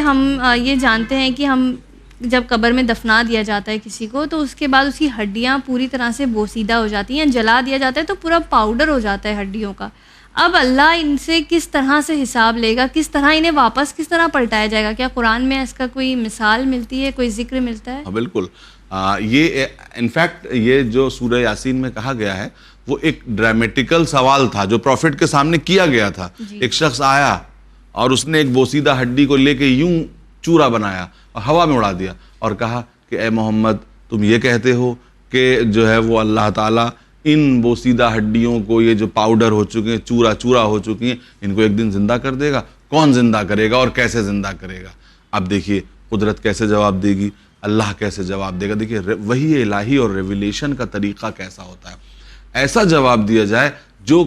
ہم یہ جانتے ہیں کہ ہم جب قبر میں دفنا دیا جاتا ہے کسی کو تو اس کے بعد اس کی ہڈیاں پوری طرح سے بوسیدہ ہو جاتی ہیں، جلا دیا جاتا ہے تو پورا پاؤڈر ہو جاتا ہے ہڈیوں کا. اب اللہ ان سے کس طرح سے حساب لے گا، کس طرح انہیں واپس کس طرح پلٹایا جائے گا؟ کیا قرآن میں اس کا کوئی مثال ملتی ہے، کوئی ذکر ملتا ہے؟ بالکل. یہ انفیکٹ یہ جو سورہ یاسین میں کہا گیا ہے وہ ایک ڈرامیٹیکل سوال تھا جو پروفٹ کے سامنے کیا گیا تھا. ایک شخص آیا اور اس نے ایک بوسیدہ ہڈی کو لے کے یوں چورا بنایا اور ہوا میں اڑا دیا اور کہا کہ اے محمد تم یہ کہتے ہو کہ جو ہے وہ اللہ تعالیٰ ان بوسیدہ ہڈیوں کو، یہ جو پاؤڈر ہو چکے ہیں، چورا چورا ہو چکی ہیں، ان کو ایک دن زندہ کر دے گا؟ کون زندہ کرے گا اور کیسے زندہ کرے گا؟ اب دیکھیے قدرت کیسے جواب دے گی، اللہ کیسے جواب دے گا. دیکھیے وحی الہی اور ریویلیشن کا طریقہ کیسا ہوتا ہے. ایسا جواب دیا جائے جو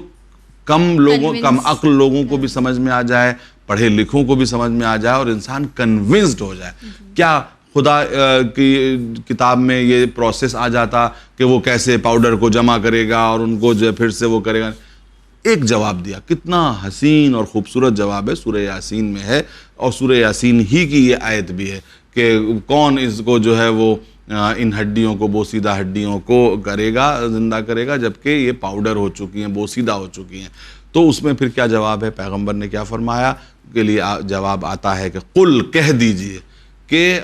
کم عقل لوگوں کو بھی سمجھ میں آ جائے، پڑھے لکھوں کو بھی سمجھ میں آ جائے اور انسان کنونسڈ ہو جائے. کیا خدا کی کتاب میں یہ پروسیس آ جاتا کہ وہ کیسے پاؤڈر کو جمع کرے گا اور ان کو جو ہے پھر سے وہ کرے گا؟ ایک جواب دیا. کتنا حسین اور خوبصورت جواب ہے، سورہ یاسین میں ہے، اور سورہ یاسین ہی کی یہ آیت بھی ہے کہ کون اس کو جو ہے وہ ان ہڈیوں کو، بوسیدہ ہڈیوں کو کرے گا، زندہ کرے گا، جبکہ یہ پاؤڈر ہو چکی ہیں، بوسیدہ ہو چکی ہیں. تو اس میں پھر کیا جواب ہے؟ پیغمبر نے کیا فرمایا؟ کے لیے جواب آتا ہے کہ قل، کہہ دیجئے کہ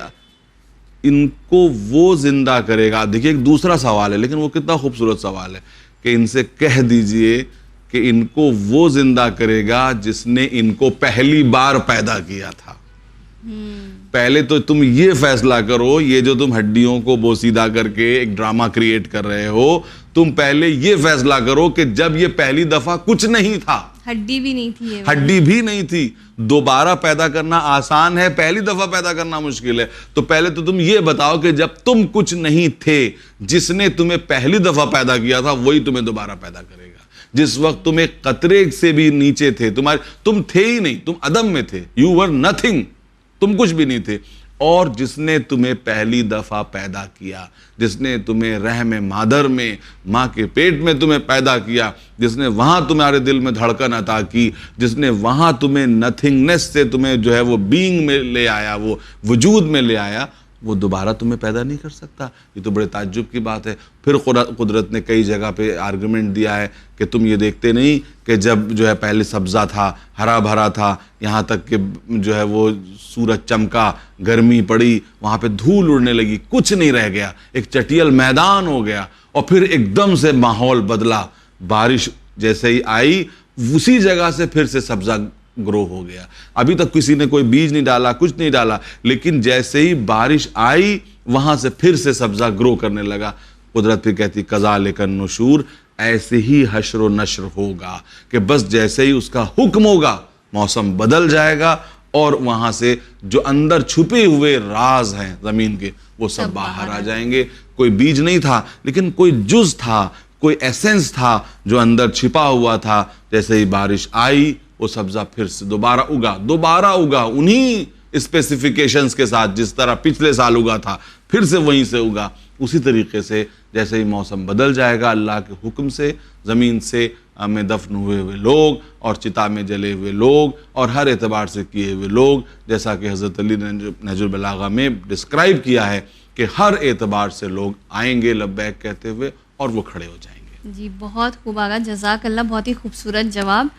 ان کو وہ زندہ کرے گا. دیکھیے ایک دوسرا سوال ہے لیکن وہ کتنا خوبصورت سوال ہے کہ ان سے کہہ دیجئے کہ ان کو وہ زندہ کرے گا جس نے ان کو پہلی بار پیدا کیا تھا. پہلے تو تم یہ فیصلہ کرو، یہ جو تم ہڈیوں کو بوسیدہ کر کے ایک ڈرامہ کریٹ کر رہے ہو، تم پہلے یہ فیصلہ کرو کہ جب یہ پہلی دفعہ کچھ نہیں تھا، ہڈی بھی نہیں تھی، ہڈی بھی نہیں تھی. دوبارہ پیدا کرنا آسان ہے، پہلی دفعہ پیدا کرنا مشکل ہے. تو پہلے تو تم یہ بتاؤ کہ جب تم کچھ نہیں تھے، جس نے تمہیں پہلی دفعہ پیدا کیا تھا وہی تمہیں دوبارہ پیدا کرے گا. جس وقت تم ایک قطرے سے بھی نیچے تھے، تم تھے ہی نہیں، تم عدم میں تھے، یو ور نتھنگ، تم کچھ بھی نہیں تھے. اور جس نے تمہیں پہلی دفعہ پیدا کیا، جس نے تمہیں رحم مادر میں، ماں کے پیٹ میں تمہیں پیدا کیا، جس نے وہاں تمہارے دل میں دھڑکن عطا کی، جس نے وہاں تمہیں نتھنگنس سے تمہیں جو ہے وہ بینگ میں لے آیا، وہ وجود میں لے آیا، وہ دوبارہ تمہیں پیدا نہیں کر سکتا. یہ تو بڑے تعجب کی بات ہے. پھر قدرت نے کئی جگہ پہ آرگومنٹ دیا ہے کہ تم یہ دیکھتے نہیں کہ جب جو ہے پہلے سبزہ تھا، ہرا بھرا تھا، یہاں تک کہ جو ہے وہ سورج چمکا، گرمی پڑی، وہاں پہ دھول اڑنے لگی، کچھ نہیں رہ گیا، ایک چٹیل میدان ہو گیا، اور پھر ایک دم سے ماحول بدلا، بارش جیسے ہی آئی اسی جگہ سے پھر سے سبزہ گرو ہو گیا. ابھی تک کسی نے کوئی بیج نہیں ڈالا، کچھ نہیں ڈالا، لیکن جیسے ہی بارش آئی وہاں سے پھر سے سبزہ گرو کرنے لگا. قدرت پھر کہتی کذالک النشور، ایسے ہی حشر و نشر ہوگا کہ بس جیسے ہی اس کا حکم ہوگا موسم بدل جائے گا اور وہاں سے جو اندر چھپے ہوئے راز ہیں زمین کے وہ سب باہر آ جائیں گے. کوئی بیج نہیں تھا لیکن کوئی جز تھا، کوئی ایسنس تھا جو اندر چھپا ہوا تھا. جیسے ہی بارش آئی وہ سبزہ پھر سے دوبارہ اگا انہی اسپیسیفیکیشنز کے ساتھ جس طرح پچھلے سال اگا تھا، پھر سے وہیں سے اگا. اسی طریقے سے جیسے ہی موسم بدل جائے گا اللہ کے حکم سے، زمین سے میں دفن ہوئے ہوئے لوگ اور چتا میں جلے ہوئے لوگ اور ہر اعتبار سے کیے ہوئے لوگ، جیسا کہ حضرت علی نے نہج البلاغہ میں ڈسکرائب کیا ہے کہ ہر اعتبار سے لوگ آئیں گے لبیک کہتے ہوئے اور وہ کھڑے ہو جائیں گے. جی بہت خوب آگا، جزاک اللہ، بہت ہی خوبصورت جواب.